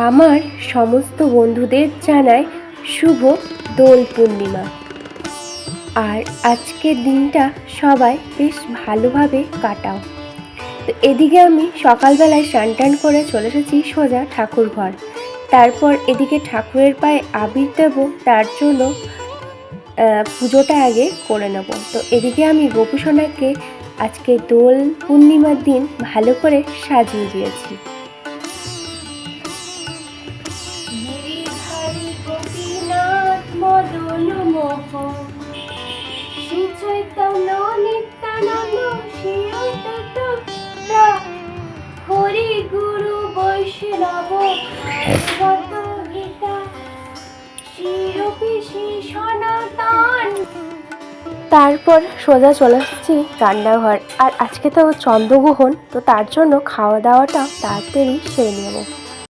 আমার সমস্ত বন্ধুদের জানাই শুভ দোল পূর্ণিমা। আর আজকের দিনটা সবাই বেশ ভালোভাবে কাটাও। তো এদিকে আমি সকালবেলায় স্নান করে চলে এসেছি সোজা ঠাকুর ঘর। তারপর এদিকে ঠাকুরের পায়ে আবির দেব, তার জন্য পুজোটা আগে করে নেব। তো এদিকে আমি গোপুসোনাকে আজকে দোল পূর্ণিমার দিন ভালো করে সাজিয়ে দিয়েছি। গোপীনাথ মদন মোহন শ্রী চৈতন্য নিত্যানন্দ শ্রী অদ্বৈত হরি গুরু বৈষ্ণব ভগবত গীতা শ্রীরূপী শ্রী সনাতন। তারপর সোজা চলে এসেছি রান্নাঘর। আর আজকে তো চন্দ্রগ্রহণ, তো তার জন্য খাওয়া দাওয়াটা তাড়াতাড়ি সেরে নেব।